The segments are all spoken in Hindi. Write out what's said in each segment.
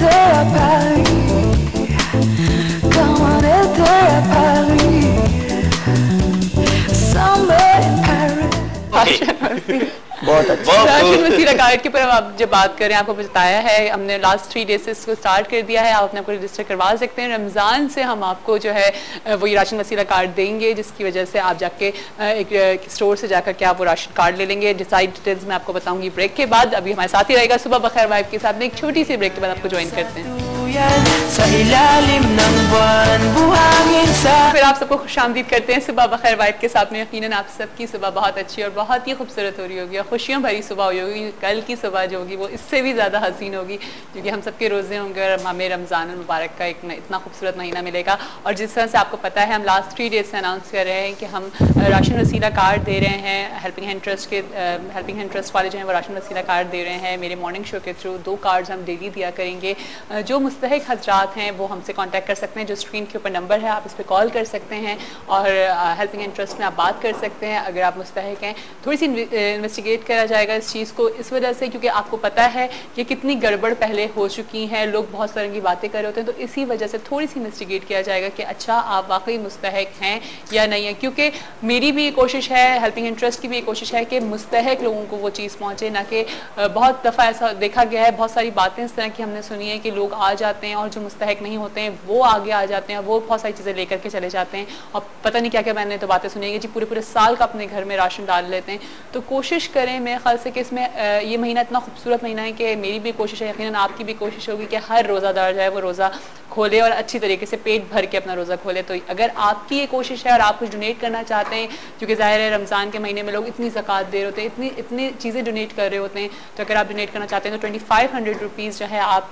été à Paris, comme on était à Paris, summer in Paris. बहुत अच्छा। राशिद वसीला कार्ड के ऊपर आप जब बात करें, आपको बताया है हमने लास्ट 3 डेज से इसको स्टार्ट कर दिया है। आप अपने आपको रजिस्टर करवा सकते हैं। रमज़ान से हम आपको जो है वही राशन वसीला कार्ड देंगे, जिसकी वजह से आप जाके एक स्टोर से जाकर के आप वो राशन कार्ड ले लेंगे। डिटेल्स मैं आपको बताऊंगी ब्रेक के बाद। अभी हमारे साथ ही रहेगा सुबह बखैर वाइब के साथ में। एक छोटी सी ब्रेक के बाद आपको ज्वाइन करते हैं। फिर आप सबको खुशामदीद करते हैं सुबह बखैर वाइब के साथ में। यकीनन आप सबकी सुबह बहुत अच्छी और बहुत ही खूबसूरत हो रही होगी, खुशियों भरी सुबह होगी। कल की सुबह जो होगी वो इससे भी ज़्यादा हसीन होगी, क्योंकि हम सबके रोज़े होंगे और हमें रमज़ान मुबारक का एक इतना खूबसूरत महीना मिलेगा। और जिस तरह से आपको पता है हम लास्ट 3 डेज से अनाउंस कर रहे हैं कि हम राशन वसीला कार्ड दे रहे हैं। हेल्पिंग हैंड ट्रस्ट वाले जो हैं वो राशन वसीला कार्ड दे रहे हैं। मेरे मॉर्निंग शो के थ्रू 2 कार्ड्स हम डेली दिया करेंगे। जो मुस्तहिक हजरात हैं वो हमसे कॉन्टैक्ट कर सकते हैं। जो स्क्रीन के ऊपर नंबर है आप इस पर कॉल कर सकते हैं और हेल्पिंग हैंड ट्रस्ट में आप बात कर सकते हैं। अगर आप मुस्तहिक हैं, थोड़ी सी इन्वेस्टिगेट करा जाएगा इस चीज़ को, इस वजह से क्योंकि आपको पता है कि कितनी गड़बड़ पहले हो चुकी हैं। लोग बहुत तरह की बातें कर रहे होते हैं, तो इसी वजह से थोड़ी सी इन्वेस्टिगेट किया जाएगा कि अच्छा आप वाकई मुस्तहिक हैं या नहीं है। क्योंकि मेरी भी कोशिश है, हेल्पिंग हैंड ट्रस्ट की भी कोशिश है कि मुस्तहिक लोगों को वो चीज़ पहुँचे, ना कि बहुत दफ़ा ऐसा देखा गया है, बहुत सारी बातें इस तरह की हमने सुनी है कि लोग आ जाते हैं और जो मुस्तहिक नहीं होते हैं वो आगे आ जाते हैं, वो बहुत सारी चीज़ें लेकर के चले जाते हैं और पता नहीं क्या क्या मैंने तो बातें सुनी है कि जी पूरे साल का अपने घर में राशन डाल लेते हैं। तो कोशिश करें मेरे ख्याल से कि इसमें ये महीना इतना खूबसूरत महीना है कि मेरी भी कोशिश है, यकीनन आपकी भी कोशिश होगी कि हर रोज़ादार जो है वो रोज़ा खोले और अच्छी तरीके से पेट भर के अपना रोज़ा खोले। तो अगर आपकी ये कोशिश है और आप कुछ डोनेट करना चाहते हैं, क्योंकि ज़ाहिर है रमज़ान के महीने में लोग इतनी ज़कात दे रहे होते हैं, इतनी चीज़ें डोनेट कर रहे होते हैं, तो अगर आप डोनेट करना चाहते हैं तो 2500 रुपीज़ जो है आप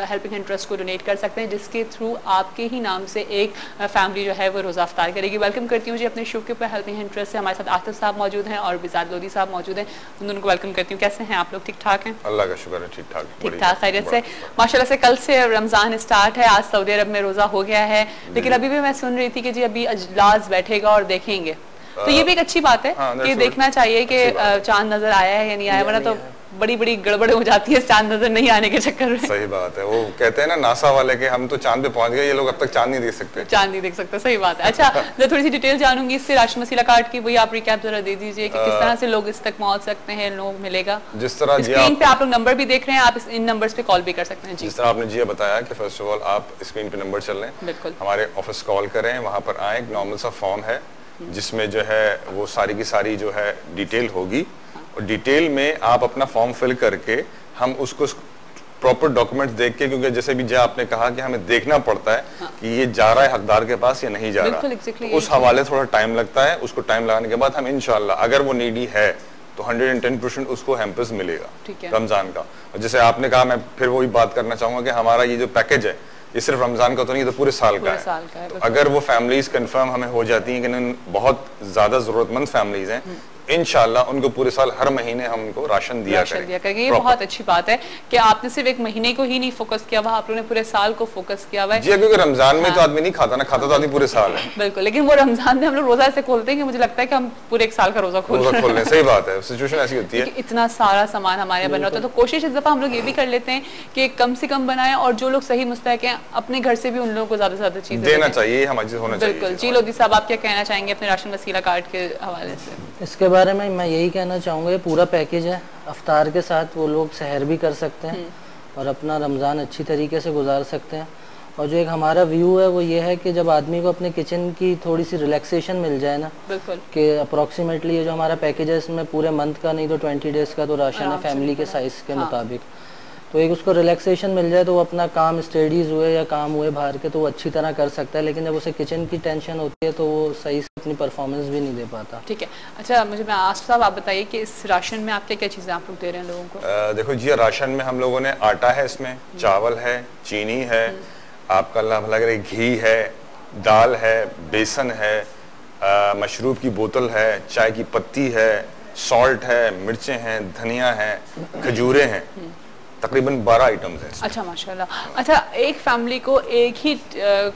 हेल्पिंग हैंड ट्रस्ट को डोनेट कर सकते हैं, जिसके थ्रू आपके ही नाम से एक फैमिली जो है वो रोज़ा अफ्तार करेगी। वेलकम करती हूँ जी अपने शो के ऊपर हेल्पिंग हैंड ट्रस्ट से हमारे साथ आतिफ साहब मौजूद हैं और बिजाद लोधी साहब मौजूद हैं। उन दोनों को वेलकम करती हूँ। कैसे हैं आप लोग? ठीक ठाक हैं? अल्लाह का शुक्र है, ठीक ठाक खैरियत से माशाल्लाह से। कल से रमज़ान स्टार्ट है, आज सऊदी अरब में रोज़ा हो गया है, लेकिन अभी भी मैं सुन रही थी कि जी अभी अजलास बैठेगा और देखेंगे, तो ये भी एक अच्छी बात है कि देखना चाहिए कि चांद नजर आया है या नहीं आया, वरना तो बड़ी बड़ी गड़बड़ हो जाती है चांद नजर नहीं आने के चक्कर में। सही बात है, वो कहते हैं ना नासा वाले के हम तो चांद पे पहुंच गए, ये लोग अब तक चांद नहीं देख सकते। चांद नहीं देख सकते, सही बात है। अच्छा, मैं थोड़ी सी डिटेल जानूंगी इससे राशन वसीला कार्ड की, वही आप रिकैप जरा दे दीजिए कि किस तरह से लोग इस तक पहुंच सकते हैं, लोग मिलेगा। जिस तरह स्क्रीन पे आप लोग नंबर भी देख रहे हैं, आप इन नंबर्स पे कॉल भी कर सकते हैं। जिस तरह आपने जी बताया कि फर्स्ट ऑफ ऑल आप स्क्रीन पे नंबर चल रहे हैं, बिल्कुल हमारे ऑफिस कॉल करें, वहाँ पर आए, एक नॉर्मल सा फॉर्म है जिसमें जो है वो सारी की सारी जो है डिटेल होगी और डिटेल में आप अपना फॉर्म फिल करके हम उसको प्रॉपर डॉक्यूमेंट्स देख के, क्योंकि जैसे भी जो आपने कहा कि हमें देखना पड़ता है कि ये जा रहा है हकदार के पास या नहीं जा रहा, तो उस हवाले थोड़ा टाइम लगता है। उसको टाइम लगाने के बाद हम इंशाल्लाह अगर वो नीडी है तो 110% उसको हैम्पर्स मिलेगा रमजान का। और जैसे आपने कहा, मैं फिर वही बात करना चाहूंगा कि हमारा ये जो पैकेज है ये सिर्फ रमजान का तो नहीं, तो पूरे साल का है। तो अगर वो फैमिलीज कंफर्म हमें हो जाती हैं कि बहुत ज्यादा जरूरतमंद फैमिलीज हैं, इंशाल्लाह उनको पूरे साल हर महीने हम उनको राशन दिया करेंगे। ये बहुत अच्छी बात है कि आपने सिर्फ एक महीने को ही नहीं फोकस किया हुआ, आप लोगों ने पूरे साल को फोकस किया हुआ है। जी, क्योंकि रमजान में तो आदमी नहीं खाता ना, खाता तो आदमी पूरे साल है। बिल्कुल, लेकिन वो रमजान में हम लोग रोजा ऐसे खोलते हैं कि मुझे लगता है कि हम पूरे एक साल का रोजा खोल रहे हैं। सही बात है, सिचुएशन ऐसी होती है, इतना सारा सामान हमारे बन रहा होता है। तो कोशिश इस दफा हम लोग ये भी कर लेते हैं कि कम से कम बनाएं और जो लोग सही मुस्तहिक हैं अपने घर से भी उन लोगों को ज्यादा से ज्यादा चीजें देना चाहिए, हमारी होना चाहिए। बिल्कुल जी। लोधी साहब, आप क्या कहना चाहेंगे अपने राशन वसीला कार्ड के हवाले से? इसके बारे में मैं यही कहना चाहूँगा, ये पूरा पैकेज है, अफ्तार के साथ वो लोग सहर भी कर सकते हैं और अपना रमज़ान अच्छी तरीके से गुजार सकते हैं। और जो एक हमारा व्यू है वो ये है कि जब आदमी को अपने किचन की थोड़ी सी रिलैक्सेशन मिल जाए ना, बिल्कुल कि अप्रॉक्सीमेटली ये जो हमारा पैकेज है इसमें पूरे मंथ का नहीं तो 20 डेज का तो राशन है फैमिली के साइज़ के मुताबिक, तो एक उसको रिलैक्सेशन मिल जाए तो वो अपना काम स्टडीज़ हुए या काम हुए बाहर के तो वो अच्छी तरह कर सकता है। लेकिन जब उसे किचन की टेंशन होती है तो वो सही से अपनी परफॉर्मेंस भी नहीं दे पाता। ठीक है। अच्छा, मुझे आसिफ साहब आप बताइए कि इस राशन में आप क्या क्या चीज़ें आप लोग दे रहे हैं लोगों को? देखो जी, राशन में हम लोगों ने आटा है, इसमें चावल है, चीनी है, आपका अल्लाह भला करे घी है, दाल है, बेसन है, मशरूब की बोतल है, चाय की पत्ती है, सॉल्ट है, मिर्चें हैं, धनिया है, खजूरें हैं, तकरीबन 12 आइटम्स हैं। अच्छा, माशाल्लाह। अच्छा, एक फैमिली को एक ही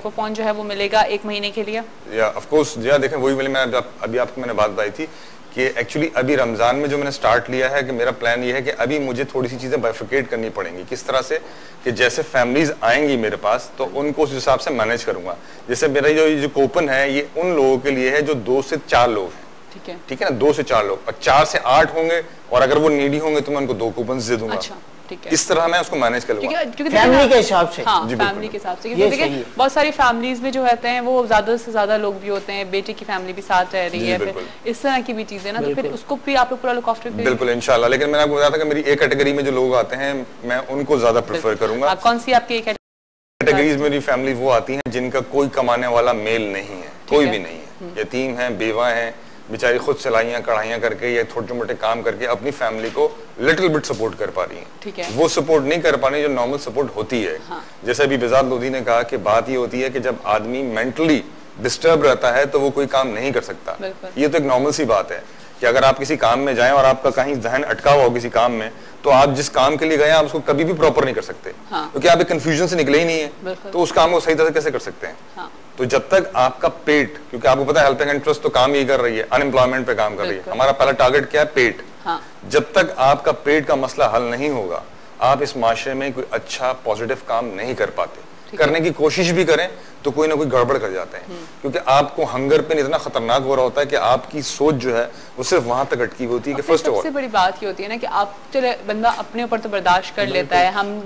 कूपन जो है वो मिलेगा एक महीने के लिए? या ऑफ कोर्स जी, देखें वही मैं अभी आपको मैंने बात बताई थी कि एक्चुअली अभी रमज़ान में जो मैंने स्टार्ट लिया है कि मेरा प्लान ये है कि अभी मुझे थोड़ी सी चीज़ें बाइफिकेट करनी पड़ेंगी। किस तरह से कि जैसे फैमिलीज आएंगी मेरे पास तो उनको उस हिसाब से मैनेज करूंगा। जैसे मेरा जो कूपन है ये उन लोगों के लिए है जो 2 से 4 लोग हैं, ठीक है ना, 2 से 4 लोग, और 4 से 8 होंगे और अगर वो नीडी होंगे तो मैं उनको 2 कूपन दे दूंगा। अच्छा, ठीक है। इस तरह मैं उसको मैनेज कर लूंगा फैमिली के हिसाब से। हाँ, फैमिली के हिसाब से, क्योंकि देखिए बहुत सारी फैमिलीज में जो रहते हैं वो ज्यादा से ज्यादा लोग भी होते हैं, बेटे की फैमिली भी साथ रह रही है, फिर इस तरह की भी चीजें ना, तो फिर उसको भी आप लोग पूरा लुक आफ्टर करेंगे। बिल्कुल इंशाल्लाह। लेकिन मैंने आपको बताया था कि मेरी एक कैटेगरी में जो लोग आते हैं मैं उनको ज्यादा प्रेफर करूंगा। कौन सी आपकी कैटेगरीज मेरी फैमिली वो आती है जिनका कोई कमाने वाला मेल नहीं है, कोई भी नहीं है, यतीम है, बेवा है, बेचारी खुद सिलाइयाँ कढ़ाइयाँ करके या छोटे मोटे काम करके अपनी फैमिली को लिटिल बिट सपोर्ट कर पा रही हैं। ठीक है। वो सपोर्ट नहीं कर पा रही जो नॉर्मल सपोर्ट होती है। हाँ। जैसे अभी बेजाद लोधी ने कहा कि बात ये होती है कि जब आदमी मेंटली डिस्टर्ब रहता है तो वो कोई काम नहीं कर सकता। ये तो एक नॉर्मल सी बात है कि अगर आप किसी काम में जाएं और आपका कहीं जहन अटका हुआ हो किसी काम में तो आप जिस काम के लिए गए आप उसको कभी भी प्रॉपर नहीं कर सकते। हाँ। क्योंकि आप एक कंफ्यूजन से निकले ही नहीं है, तो उस काम को सही तरह से कैसे कर सकते हैं। हाँ। तो जब तक आपका पेट, क्योंकि आपको पता है हेल्पिंग हैंड ट्रस्ट तो काम यही कर रही है, अनएम्प्लॉयमेंट पे काम कर रही है, हमारा पहला टारगेट क्या है, पेट। हाँ। जब तक आपका पेट का मसला हल नहीं होगा आप इस माशरे में कोई अच्छा पॉजिटिव काम नहीं कर पाते। करने की कोशिश भी करें तो कोई ना कोई गड़बड़ कर जाते हैं, क्योंकि आपको हंगर पेन इतना खतरनाक हो रहा होता है कि आपकी सोच जो है वो सिर्फ वहां तक अटकी हुई होती है कि फर्स्ट ऑफ ऑल सबसे बड़ी बात ये होती है ना कि आप चले बंदा अपने ऊपर तो बर्दाश्त कर लेता है, हम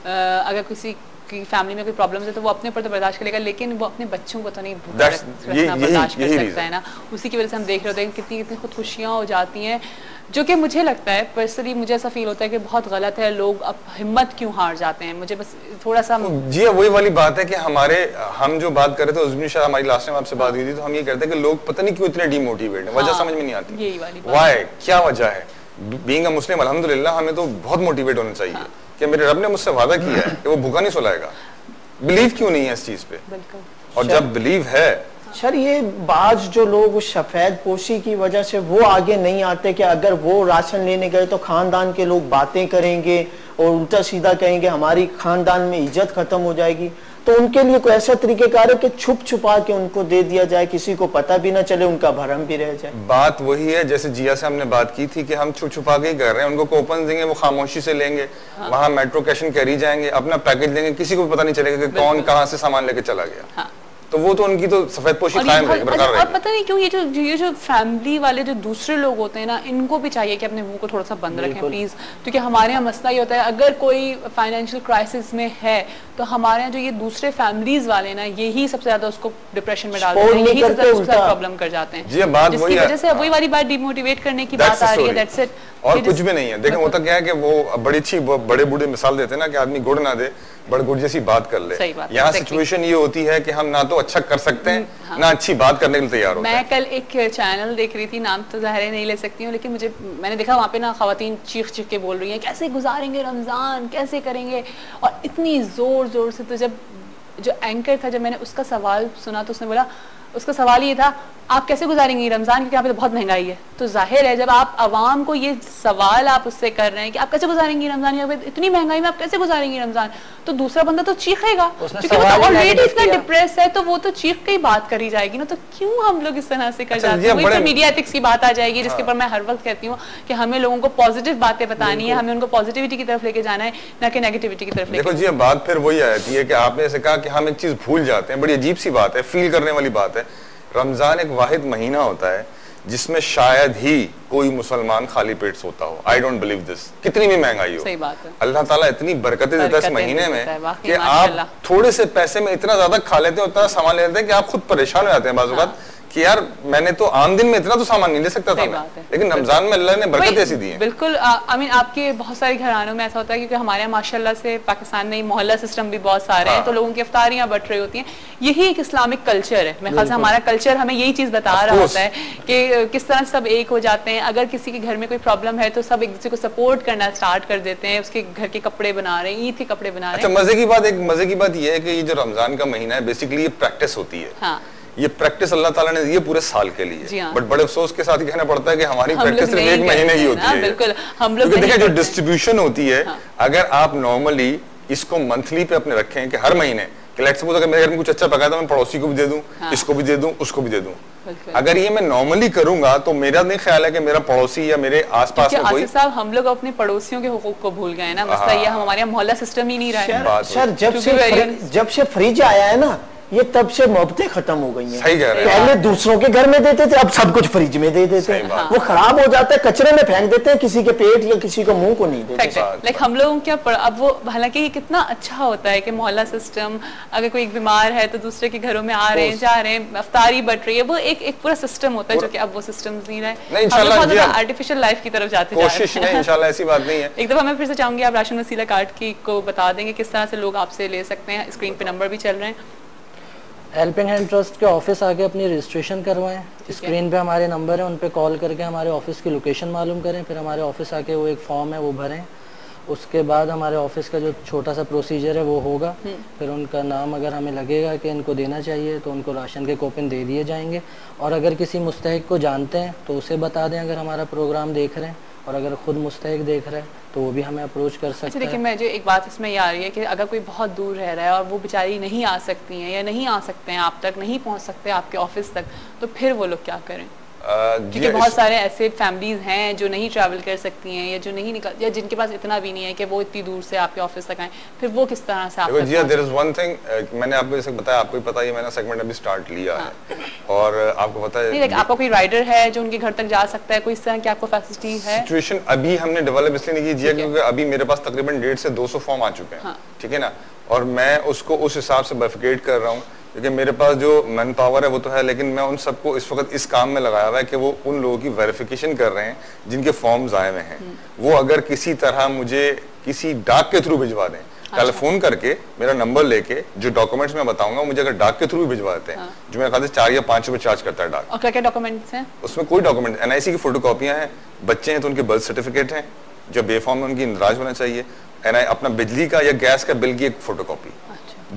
अगर किसी की फैमिली में कोई प्रॉब्लम्स है तो वो अपने ऊपर तो बर्दाश्त करेगा, लेकिन वो अपने बच्चों को तो नहीं बर्दाश्त कर सकता है ना। उसी की वजह से हम देख रहे होते हैं कितनी कितनी खुदकुशियाँ हो जाती हैं, जो कि मुझे लगता है पर्सनली मुझे ऐसा फील होता है कि बहुत गलत है। लोग अब हिम्मत क्यों हार जाते हैं, मुझे बस थोड़ा सा जी वही वाली बात है कि हम जो बात कर रहे थे उस दिन शायद हमारी लास्ट टाइम आपसे बात हुई थी, तो हम ये कहते हैं कि लोग पता नहीं क्यों इतने डिमोटिवेट हैं, वजह समझ में नहीं आती। यही वाली वाई, क्या वजह है? बीइंग अ मुस्लिम अल्हम्दुलिल्लाह हमें तो बहुत मोटिवेट होना चाहिए कि मेरे रब ने मुझसे वादा किया है कि वो भूखा नहीं सुलाएगा। बिलीव क्यों नहीं है इस चीज पे? और जब बिलीव है सर, ये बाज जो लोग उस सफेद पोशी की वजह से वो आगे नहीं आते कि अगर वो राशन लेने गए तो खानदान के लोग बातें करेंगे और उल्टा सीधा कहेंगे, हमारी खानदान में इज्जत खत्म हो जाएगी। तो उनके लिए कोई ऐसा तरीकेकार है कि छुप छुपा के उनको दे दिया जाए, किसी को पता भी ना चले, उनका भरम भी रह जाए। बात वही है जैसे जिया से हमने बात की थी कि हम छुप छुपा के ही कर रहे हैं। उनको कूपन देंगे, वो खामोशी से लेंगे, वहां मेट्रो कैश एंड कैरी जाएंगे, अपना पैकेज देंगे, किसी को पता नहीं चलेगा कि कौन कहाँ से सामान लेके चला गया। तो वो तो उनकी तो सफेद पोशी कायम रहेगी, बरकरार रहेगी। और पता नहीं क्यों ये जो फैमिली वाले जो दूसरे लोग होते हैं ना, इनको भी चाहिए कि अपने मुंह को थोड़ा सा बंद रखें प्लीज, क्योंकि हमारे यहाँ मसला ये होता है अगर कोई फाइनेंशियल क्राइसिस में है तो हमारे यहाँ जो ये दूसरे फैमिलीज वाले ना यही सबसे ज्यादा उसको डिप्रेशन में डाल देते हैं, यही सबसे ज्यादा प्रॉब्लम कर जाते हैं, जिसकी वजह से वही वाली बात डिमोटिवेट करने की बात आ रही है। दैट्स इट, और कुछ भी नहीं है। देखें होता क्या है कि वो बड़ी अच्छी बड़े बूढ़े मिसाल देते हैं ना कि आदमी गुड़ ना दे बड़ गुड़ जैसी बात कर ले। यहाँ सिचुएशन ये होती है कि हम ना तो अच्छा कर सकते हैं ना अच्छी बात करने के लिए तैयार होते हैं। मैं कल एक चैनल देख रही थी, नाम तो ज़ाहिर नहीं ले सकती हूँ, लेकिन मैंने देखा वहाँ पे ना खवातीन चीख चीख के बोल रही हैं कैसे गुजारेंगे रमज़ान, कैसे करेंगे, और इतनी जोर जोर से। तो जब जो एंकर था, जब मैंने उसका सवाल सुना तो उसने बोला, उसका सवाल ये था आप कैसे गुजारेंगे रमजान, क्योंकि यहाँ पे तो बहुत महंगाई है। तो जाहिर है जब आप आवाम को ये सवाल आप उससे कर रहे हैं कि आप कैसे गुजारेंगे रमजान, यहाँ पे इतनी महंगाई में आप कैसे गुजारेंगे रमजान, तो दूसरा बंदा तो चीखेगा, क्योंकि वो तो ऑलरेडी इतना डिप्रेस है, तो वो तो चीख के ही बात करी जाएगी ना। तो क्यों हम लोग इस तरह से कर जाते हैं? वही मीडिया एथिक्स की बात आ जाएगी, जिसके ऊपर मैं हर वक्त कहती हूँ कि हमें लोगों को पॉजिटिव बातें बतानी है, हमें उनको पॉजिटिविटी की तरफ लेके जाना है, ना कि नेगेटिविटी की तरफ। देखो जी बात फिर वही आती है कि आपने ऐसे कहा कि हम एक चीज भूल जाते हैं, बड़ी अजीब सी बात है, फील करने वाली बात है। रमजान एक वाहिद महीना होता है जिसमें शायद ही कोई मुसलमान खाली पेट सोता हो। आई डोंट बिलीव दिस, कितनी भी महंगाई हो। सही बात है। अल्लाह ताला इतनी बरकतें देता है इस महीने में कि आप थोड़े से पैसे में इतना ज्यादा खा लेते हैं, उतना सामान ले लेते हैं कि आप खुद परेशान हो जाते हैं बाज़ औक़ात कि यार मैंने तो आम दिन में इतना तो सामान नहीं ले सकता था, लेकिन रमजान में अल्लाह ने बरकत ऐसी दी है। बिल्कुल, आई मीन आपके बहुत सारे घरानों में ऐसा होता है, क्योंकि हमारे यहाँ माशाल्लाह से पाकिस्तान में मोहल्ला सिस्टम भी बहुत सारे हैं, तो लोगों की इफ्तारियां बढ़ रही होती हैं। यही एक इस्लामिक कल्चर है। मेरे ख्याल से हमारा कल्चर हमें यही चीज बता रहा होता है कि किस तरह सब एक हो जाते हैं। अगर किसी के घर में कोई प्रॉब्लम है तो सब एक दूसरे को सपोर्ट करना स्टार्ट कर देते हैं, उसके घर के कपड़े बना रहे हैं, ईद के कपड़े बना रहे हैं। अच्छा, मजे की बात यह है कि ये जो रमजान का महीना है बेसिकली ये प्रैक्टिस होती है। हाँ। ये प्रैक्टिस अल्लाह ताला ने दी है पूरे साल के लिए, बट बड़े अफसोस के साथ ही कहना पड़ता है कि हमारी प्रैक्टिस सिर्फ एक महीने की होती है। बिल्कुल, हम लोग देखिए जो डिस्ट्रीब्यूशन होती है, अगर आप नॉर्मली इसको मंथली पे अपने रखें कि हर महीने कि लेट्स सपोज अगर मेरे घर में कुछ अच्छा पका तो मैं पड़ोसी को भी दे दूं, इसको भी दे दूं, उसको भी दे दूं। अगर ये मैं नॉर्मली करूंगा तो मेरा नहीं ख्याल है कि मेरा पड़ोसी या मेरे आसपास में कोई। साहब हम लोग अपने पड़ोसियों के हुकूक को भूल गए ना, मसला ये हमारे यहाँ मोहल्ला सिस्टम ही नहीं रहा है। सर जब से फ्रिज आया है ना, ये तब से मोहब्बतें खत्म हो गई हैं। सही कह रहे हैं। पहले दूसरों के घर में देते थे, अब सब कुछ फ्रिज में दे देते हैं। वो खराब हो जाता है, कचरे में फेंक देते हैं, किसी के पेट या किसी को मुंह को नहीं देते। लाइक हम लोगों क्या अब वो, हालांकि ये कितना अच्छा होता है कि मोहल्ला सिस्टम, अगर कोई बीमार है तो दूसरे के घरों में आ रहे हैं, जा रहे हैं, अफ्तारी बट रही है, वो एक पूरा सिस्टम होता है जो कि अब वो सिस्टम नहीं रहा है। आर्टिफिशियल लाइफ की तरफ जाते कोशिश नहीं, इंशाल्लाह ऐसी बात नहीं है। एक दफा मैं फिर से चाहूंगी आप राशन वसीला कार्ड की को बता देंगे किस तरह से लोग आपसे ले सकते हैं। स्क्रीन पे नंबर भी चल रहे हैं। हेल्पिंग हैंड ट्रस्ट के ऑफिस आके अपनी रजिस्ट्रेशन करवाएं। स्क्रीन पे हमारे नंबर है, उन पे कॉल करके हमारे ऑफिस की लोकेशन मालूम करें। फिर हमारे ऑफिस आके वो एक फॉर्म है वो भरें। उसके बाद हमारे ऑफिस का जो छोटा सा प्रोसीजर है वो होगा। फिर उनका नाम अगर हमें लगेगा कि इनको देना चाहिए तो उनको राशन के कूपन दे दिए जाएंगे। और अगर किसी मुस्तहिक को जानते हैं तो उसे बता दें अगर हमारा प्रोग्राम देख रहे हैं, और अगर खुद मुस्तहिक देख रहे हैं तो वो भी हमें अप्रोच कर सकते हैं। लेकिन मैं जो एक बात इसमें ये आ रही है कि अगर कोई बहुत दूर रह रहा है और वो बेचारी नहीं आ सकती हैं या नहीं आ सकते हैं, आप तक नहीं पहुंच सकते आपके ऑफिस तक, तो फिर वो लोग क्या करें? क्योंकि बहुत सारे ऐसे फैमिलीज हैं जो नहीं ट्रैवल कर सकती हैं या जो नहीं निकल, या जिनके पास इतना भी नहीं है कि वो इतनी दूर से आपके ऑफिस तक आए, फिर वो किस तरह से आप तक जी, देयर इज वन थिंग, मैंने आपको जैसे बताया, आपको भी पता है मैंने सेगमेंट अभी स्टार्ट लिया है, और आपको पता है नहीं, आपका कोई राइडर है जो उनके घर तक जा सकता है, कोई इस तरह की आपको फैसिलिटी है? सिचुएशन अभी हमने डेवलप इसलिए नहीं की क्योंकि अभी मेरे पास तकरीबन 150 से 200 फॉर्म आ चुके हैं, ठीक है ना, और मैं उसको उस हिसाब से बाइफिकेट कर रहा हूँ क्योंकि मेरे पास जो मैन पावर है वो तो है, लेकिन मैं उन सबको इस वक्त इस काम में लगाया हुआ है कि वो उन लोगों की वेरिफिकेशन कर रहे हैं जिनके फॉर्म्स आए हुए हैं। वो अगर किसी तरह मुझे किसी डाक के थ्रू भिजवा दें, कल फोन करके मेरा नंबर लेके जो डॉक्यूमेंट्स मैं बताऊंगा मुझे अगर डाक के थ्रू भिजवा देते हैं, जो मेरे ख्याल से 4 या 5 रुपए चार्ज करता है डाक। और क्या क्या डॉक्यूमेंट्स हैं? उसमें कोई डॉक्यूमेंट, NIC की फोटोकॉपियां हैं, बच्चे हैं तो उनके बर्थ सर्टिफिकेट हैं, जो बेफॉर्म है उनकी इंदराज होना चाहिए, अपना बिजली का या गैस का बिल की एक फोटोकॉपी,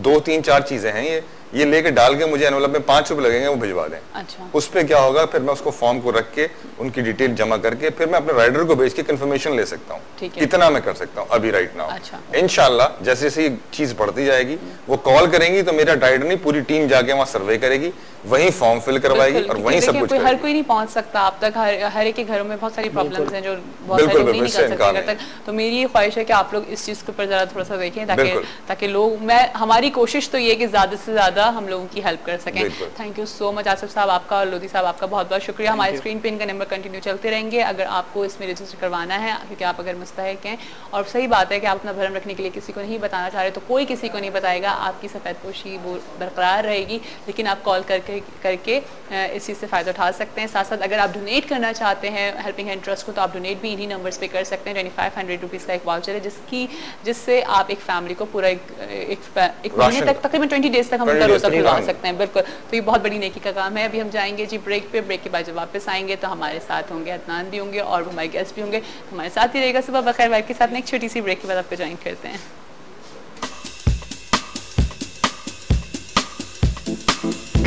2, 3, 4 चीजें हैं ये लेके डाल के मुझे एनवलप में 5 रुपए लगेंगे, वो भिजवा दें। अच्छा। उस पे क्या होगा, फिर मैं उसको फॉर्म को रख के उनकी डिटेल जमा करके फिर मैं अपने राइडर को भेज के कंफर्मेशन ले सकता हूँ। इतना मैं कर सकता हूँ अभी राइट नाउ। अच्छा। इंशाल्लाह जैसे जैसे ये चीज बढ़ती जाएगी, वो कॉल करेंगी तो मेरा राइडर नहीं, पूरी टीम जाके वहाँ सर्वे करेगी, वहीं फॉर्म फिल करवाएगी और वहीं सब कुछ। हर कोई नहीं पहुंच सकता आप तक, हर एक के घरों में बहुत सारी प्रॉब्लम्स हैं जो बहुत सारे लोग नहीं निकल सकते घर तक। तो मेरी ये ख्वाहिश है कि आप लोग इस चीज के ऊपर जरा थोड़ा सा देखें ताकि लोग, हमारी कोशिश तो ये कि ज्यादा से ज्यादा हम लोगों की हेल्प कर सकें। Thank you so much Asif साहब आपका और लोधी साहब आपका बहुत बहुत शुक्रिया। हमारे स्क्रीन पे इनका नंबर कंटिन्यू चलते रहेंगे अगर आपको इसमें रजिस्टर करवाना है, क्योंकि आप अगर मुस्तहिक हैं। और सही बात है कि आप अपना भरम रखने के लिए किसी को नहीं बताना चाह रहे तो कोई किसी को नहीं बताएगा, आपकी सफेद पोशी बरकरार रहेगी, लेकिन आप कॉल करके इस चीज़ से फ़ायदा उठा सकते हैं। साथ साथ अगर आप डोनेट करना चाहते हैं हेल्पिंग हैंड ट्रस्ट को तो आप डोनेट भी इन्हीं नंबर्स पे कर सकते हैं। 2500 रुपीज़ का एक वाउचर है जिससे आप एक फैमिली को पूरा एक महीने तक, तकरीबन 20 डेज तक हम उनका रोज़ा खुलवा सकते हैं। बिल्कुल, तो ये बहुत बड़ी नेकी का काम है। अभी हम जाएंगे जी ब्रेक पे, ब्रेक के बाद जब वापस आएंगे तो हमारे साथ होंगे अदनान भी होंगे और हमारे गेस्ट भी होंगे, हमारे साथ ही रहेगा। सुबह बखैर वाइफ के साथ में एक छोटी सी ब्रेक के बाद आपको ज्वाइन करते हैं।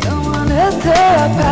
Come on, let's tear apart.